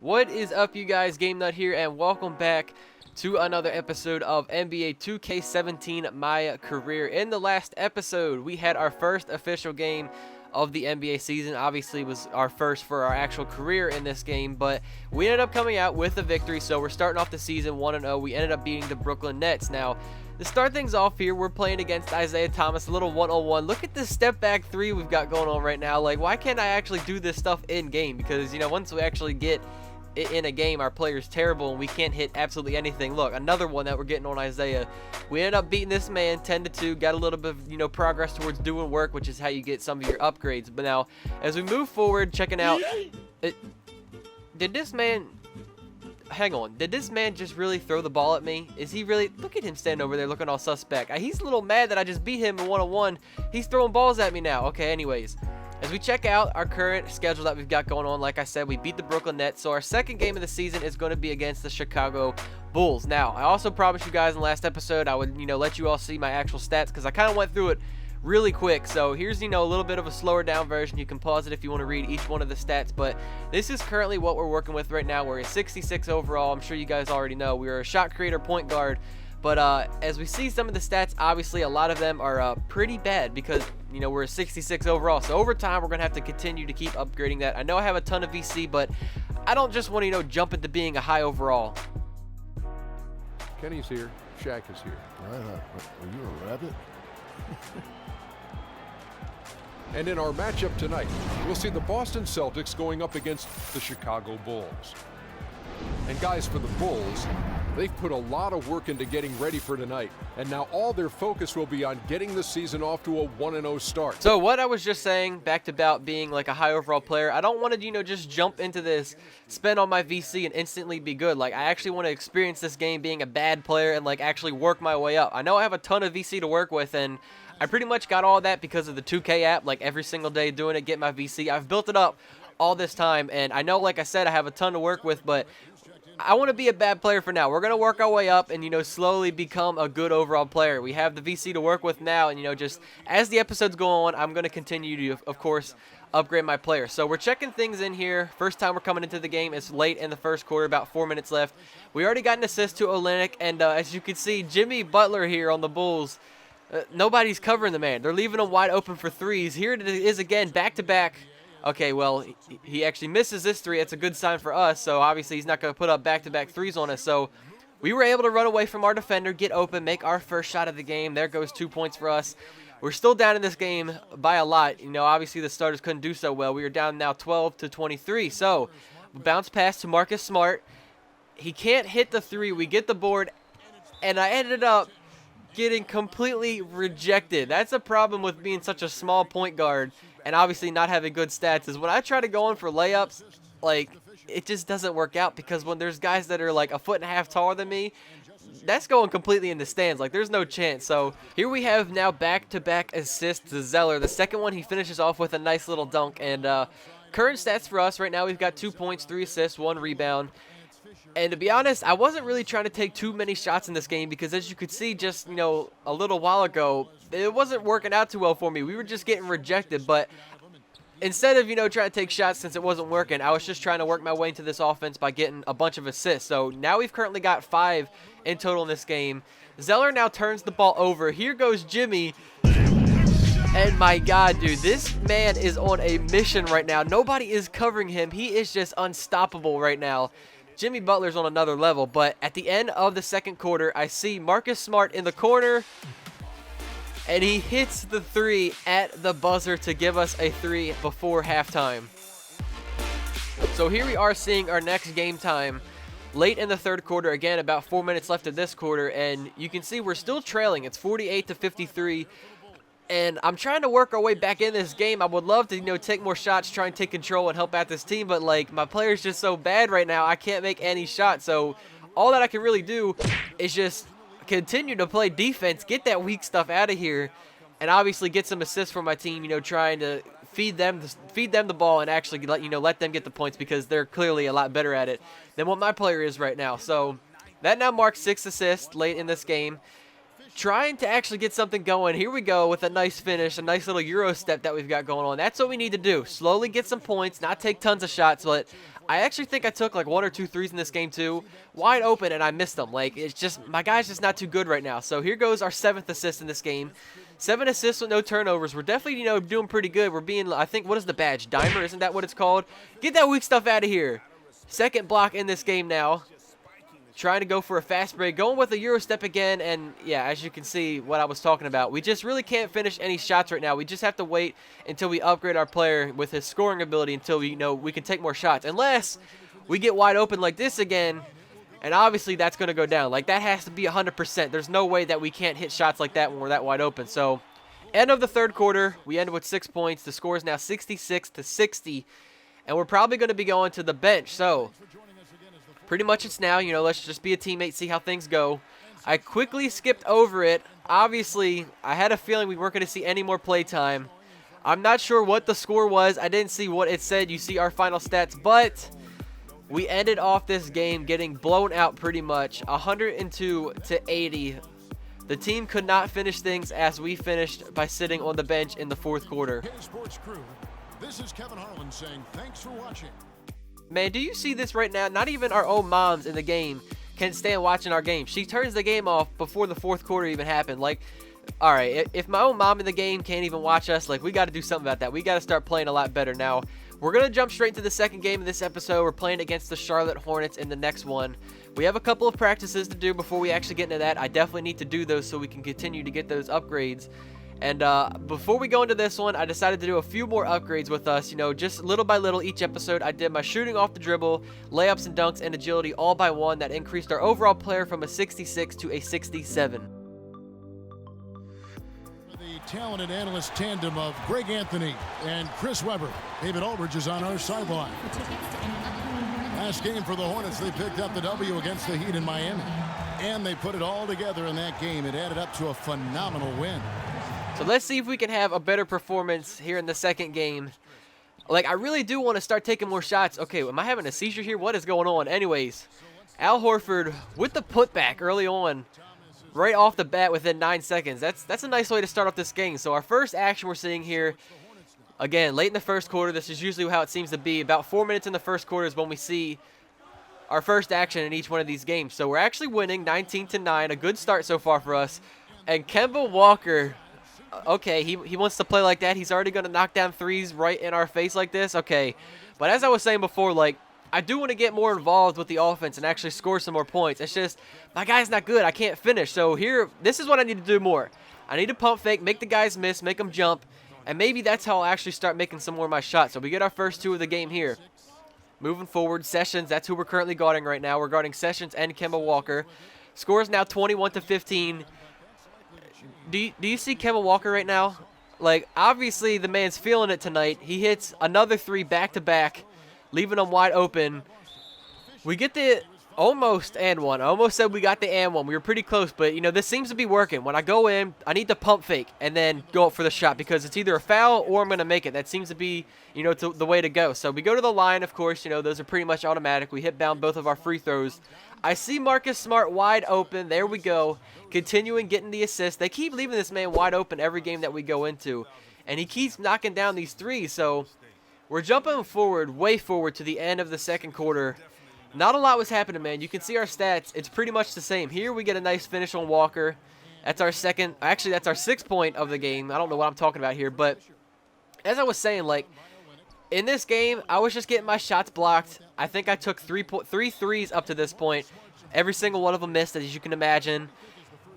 What is up, you guys? Game Nut here, and welcome back to another episode of NBA 2K17 My Career. In the last episode, we had our first official game of the NBA season. Obviously, it was our first for our actual career in this game, but we ended up coming out with a victory, so we're starting off the season 1-0. We ended up beating the Brooklyn Nets. Now, to start things off here, we're playing against Isaiah Thomas, a little 1-on-1. Look at this step back three we've got going on right now. Like, why can't I actually do this stuff in game? Because, you know, once we actually get in a game, our player's terrible and we can't hit absolutely anything. Look, another one that we're getting on Isaiah. We ended up beating this man 10-2, got a little bit of, you know, progress towards doing work, which is how you get some of your upgrades. But now, as we move forward, checking out, did this man, hang on, did this man just really throw the ball at me? Is he really, look at him standing over there looking all suspect. He's a little mad that I just beat him in 1-on-1. He's throwing balls at me now. Okay, anyways. As we check out our current schedule that we've got going on, like I said, we beat the Brooklyn Nets. So our second game of the season is going to be against the Chicago Bulls. Now, I also promised you guys in the last episode I would, you know, let you all see my actual stats because I kind of went through it really quick. So here's, you know, a little bit of a slower down version. You can pause it if you want to read each one of the stats, but this is currently what we're working with right now. We're a 66 overall. I'm sure you guys already know. We're a shot creator point guard. But as we see some of the stats, obviously a lot of them are pretty bad because, you know, we're a 66 overall. So over time, we're going to have to continue to keep upgrading that. I know I have a ton of VC, but I don't just want to, you know, jump into being a high overall. Kenny's here. Shaq is here. Are you a rabbit? And in our matchup tonight, we'll see the Boston Celtics going up against the Chicago Bulls. And guys, for the Bulls, they've put a lot of work into getting ready for tonight, and now all their focus will be on getting the season off to a 1-0 start. So what I was just saying back about being like a high overall player, I don't want to, you know, just jump into this, spend all my VC and instantly be good. Like, I actually want to experience this game being a bad player and like actually work my way up. I know I have a ton of VC to work with, and I pretty much got all that because of the 2K app, like every single day doing it, get my VC. I've built it up all this time, and I know, like I said, I have a ton to work with, but I want to be a bad player for now. We're going to work our way up and, you know, slowly become a good overall player. We have the VC to work with now, and, you know, just as the episodes go on, I'm going to continue to, of course, upgrade my player. So we're checking things in here. First time we're coming into the game. It's late in the first quarter, about 4 minutes left. We already got an assist to Olynyk, and as you can see, Jimmy Butler here on the Bulls, nobody's covering the man. They're leaving him wide open for threes. Here it is again, back-to-back. Okay, well, he actually misses this three. It's a good sign for us, so obviously he's not going to put up back-to-back threes on us. So we were able to run away from our defender, get open, make our first shot of the game. There goes 2 points for us. We're still down in this game by a lot. You know, obviously the starters couldn't do so well. We are down now 12-23. So bounce pass to Marcus Smart. He can't hit the three. We get the board, and I ended up getting completely rejected. That's a problem with being such a small point guard and obviously not having good stats, is when I try to go in for layups, like, it just doesn't work out because when there's guys that are like a foot and a half taller than me, that's going completely in the stands. Like, there's no chance. So here we have now back-to-back assists to Zeller. The second one, he finishes off with a nice little dunk. And current stats for us right now, we've got 2 points, 3 assists, 1 rebound. And to be honest, I wasn't really trying to take too many shots in this game because, as you could see just, you know, a little while ago, it wasn't working out too well for me. We were just getting rejected. But instead of, you know, trying to take shots since it wasn't working, I was just trying to work my way into this offense by getting a bunch of assists. So now we've currently got 5 in total in this game. Zeller now turns the ball over. Here goes Jimmy. And my God, dude, this man is on a mission right now. Nobody is covering him. He is just unstoppable right now. Jimmy Butler's on another level, but at the end of the second quarter, I see Marcus Smart in the corner, and he hits the three at the buzzer to give us a 3 before halftime. So here we are seeing our next game time late in the third quarter. Again, about 4 minutes left of this quarter, and you can see we're still trailing. It's 48-53. And I'm trying to work our way back in this game. I would love to, you know, take more shots, try and take control and help out this team. But, like, my player's just so bad right now, I can't make any shots. So all that I can really do is just continue to play defense, get that weak stuff out of here, and obviously get some assists for my team, you know, trying to feed them the ball and actually let them get the points because they're clearly a lot better at it than what my player is right now. So that now marks 6 assists late in this game. trying to actually get something going. Here we go with a nice finish, a nice little Euro step that we've got going on. That's what we need to do. Slowly get some points, not take tons of shots, but I actually think I took like 1 or 2 threes in this game too, wide open, and I missed them. Like, it's just, my guy's just not too good right now. So here goes our 7th assist in this game. 7 assists with no turnovers. We're definitely, you know, doing pretty good. We're being, I think, what is the badge? Dimer, isn't that what it's called? Get that weak stuff out of here. 2nd block in this game now. Trying to go for a fast break, going with a Euro step again, and yeah, as you can see what I was talking about, we just really can't finish any shots right now. We just have to wait until we upgrade our player with his scoring ability until we, you know, we can take more shots. Unless we get wide open like this again, and obviously that's going to go down. Like, that has to be 100%. There's no way that we can't hit shots like that when we're that wide open. So, end of the 3rd quarter, we ended with 6 points. The score is now 66-60, and we're probably going to be going to the bench. So, pretty much it's now, you know, let's just be a teammate, see how things go. I quickly skipped over it. Obviously, I had a feeling we weren't going to see any more play time. I'm not sure what the score was. I didn't see what it said. You see our final stats, but we ended off this game getting blown out pretty much, 102-80. The team could not finish things as we finished by sitting on the bench in the 4th quarter. Hey, sports crew. This is Kevin Harlan saying thanks for watching. Man, do you see this right now? Not even our own moms in the game can stand watching our game. She turns the game off before the 4th quarter even happened. Like, all right, if my own mom in the game can't even watch us, like, we got to do something about that. We got to start playing a lot better now. We're going to jump straight into the 2nd game of this episode. We're playing against the Charlotte Hornets in the next one. We have a couple of practices to do before we actually get into that. I definitely need to do those so we can continue to get those upgrades. And before we go into this one, I decided to do a few more upgrades with us. You know, just little by little each episode. I did my shooting off the dribble, layups and dunks, and agility all by 1. That increased our overall player from a 66 to a 67. The talented analyst tandem of Greg Anthony and Chris Webber. David Aldridge is on our sideline. Last game for the Hornets, they picked up the W against the Heat in Miami. And they put it all together in that game. It added up to a phenomenal win. So let's see if we can have a better performance here in the 2nd game. Like, I really do want to start taking more shots. Okay, am I having a seizure here? What is going on? Anyways, Al Horford with the putback early on, right off the bat within 9 seconds. That's a nice way to start off this game. So our first action we're seeing here, again, late in the 1st quarter. This is usually how it seems to be. About 4 minutes in the 1st quarter is when we see our first action in each one of these games. So we're actually winning 19-9. A good start so far for us. And Kemba Walker... Okay, he wants to play like that. He's already going to knock down threes right in our face like this. Okay, but as I was saying before, like, I do want to get more involved with the offense and actually score some more points. It's just, my guy's not good. I can't finish. So here, this is what I need to do more. I need to pump fake, make the guys miss, make them jump, and maybe that's how I'll actually start making some more of my shots. So we get our first 2 of the game here. Moving forward, Sessions, that's who we're currently guarding right now. We're guarding Sessions and Kemba Walker. Score is now 21-15. Do you see Kemba Walker right now? Like, obviously the man's feeling it tonight. He hits another 3 back-to-back, leaving them wide open. We get the almost and one. I almost said we got the and one. We were pretty close, but, you know, this seems to be working. When I go in, I need to pump fake and then go up for the shot because it's either a foul or I'm going to make it. That seems to be, you know, the way to go. So we go to the line, of course. You know, those are pretty much automatic. We hit down both of our free throws. I see Marcus Smart wide open. There we go. Continuing getting the assist. They keep leaving this man wide open every game that we go into. And he keeps knocking down these threes. So we're jumping forward, way forward to the end of the 2nd quarter. Not a lot was happening, man. You can see our stats. It's pretty much the same. Here we get a nice finish on Walker. That's our second. Actually, that's our 6th point of the game. I don't know what I'm talking about here. But as I was saying, like, in this game, I was just getting my shots blocked. I think I took three threes up to this point. Every single one of them missed, as you can imagine.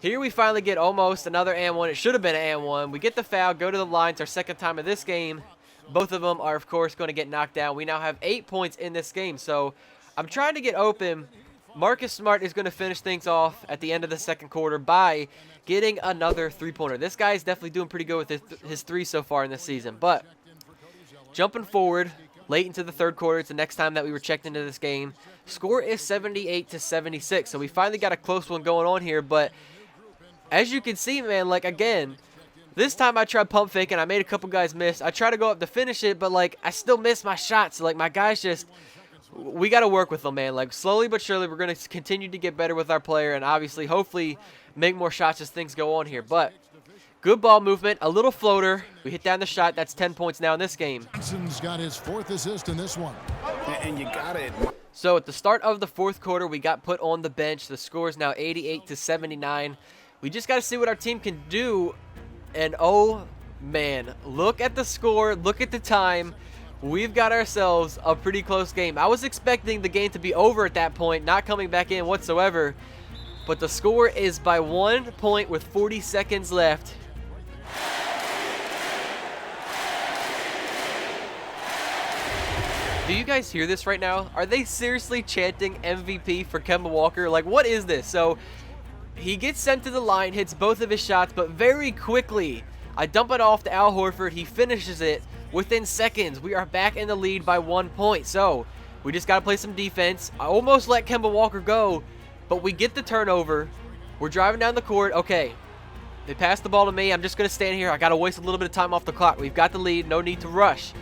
Here we finally get almost another and one. It should have been an and one. We get the foul, go to the line. It's our 2nd time of this game. Both of them are, of course, going to get knocked down. We now have 8 points in this game. So I'm trying to get open. Marcus Smart is going to finish things off at the end of the 2nd quarter by getting another 3-pointer. This guy is definitely doing pretty good with his 3 so far in this season. But jumping forward, late into the 3rd quarter, it's the next time that we were checked into this game. Score is 78-76. So we finally got a close one going on here. But as you can see, man, like, again, this time I tried pump faking. I made a couple guys miss. I tried to go up to finish it, but, like, I still missed my shots. So, like, my guys just, we got to work with them, man. Like, slowly but surely, we're going to continue to get better with our player and obviously, hopefully, make more shots as things go on here. But good ball movement, a little floater. We hit down the shot. That's 10 points now in this game. Johnson's got his 4th assist in this one. And you got it. So at the start of the fourth quarter, we got put on the bench. The score is now 88-79. We just got to see what our team can do. And oh man, look at the score, look at the time. We've got ourselves a pretty close game. I was expecting the game to be over at that point, not coming back in whatsoever. But the score is by 1 point with 40 seconds left. Do you guys hear this right now? Are they seriously chanting MVP for Kemba Walker? Like, what is this? So, he gets sent to the line, hits both of his shots, but very quickly, I dump it off to Al Horford. He finishes it within seconds. We are back in the lead by 1 point. So, we just got to play some defense. I almost let Kemba Walker go, but we get the turnover. We're driving down the court. Okay, they pass the ball to me. I'm just going to stand here. I got to waste a little bit of time off the clock. We've got the lead. No need to rush.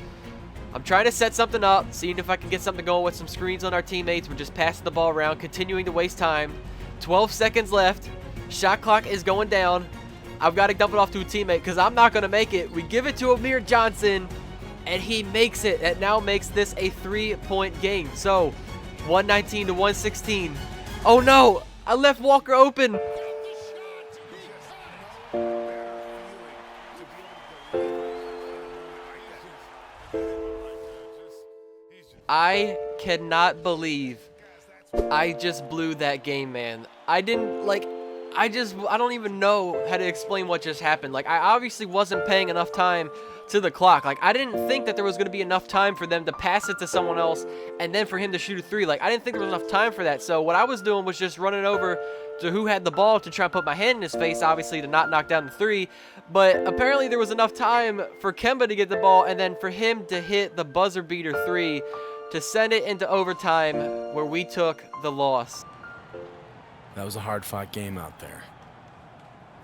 I'm trying to set something up, seeing if I can get something going with some screens on our teammates. We're just passing the ball around, continuing to waste time. 12 seconds left. Shot clock is going down. I've got to dump it off to a teammate because I'm not going to make it. We give it to Amir Johnson, and he makes it. That now makes this a 3-point game. So, 119-116. Oh, no. I left Walker open. I cannot believe I just blew that game, man. I don't even know how to explain what just happened. Like, I obviously wasn't paying enough time to the clock. Like, I didn't think that there was going to be enough time for them to pass it to someone else and then for him to shoot a three. Like, I didn't think there was enough time for that. So what I was doing was just running over to who had the ball to try and put my hand in his face, obviously, to not knock down the three. But apparently there was enough time for Kemba to get the ball and then for him to hit the buzzer beater three to send it into overtime where we took the loss. That was a hard-fought game out there.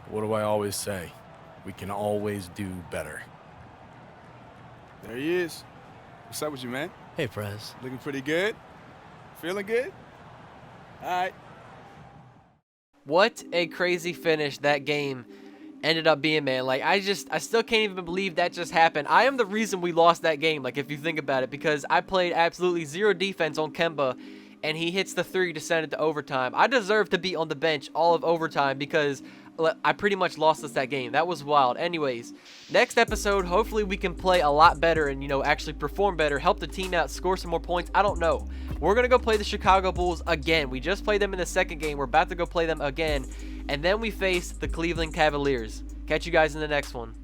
What do I always say? We can always do better. There he is. What's up with you, man? Hey, Prez. Looking pretty good? Feeling good? All right. What a crazy finish that game ended up being, man. Like, I still can't even believe that just happened. I am the reason we lost that game, like, if you think about it, because I played absolutely zero defense on Kemba, and he hits the three to send it to overtime. I deserve to be on the bench all of overtime because I pretty much lost us that game. That was wild. Anyways, next episode, hopefully we can play a lot better and, you know, actually perform better, help the team out, score some more points. I don't know. We're going to go play the Chicago Bulls again. We just played them in the second game. We're about to go play them again. And then we face the Cleveland Cavaliers. Catch you guys in the next one.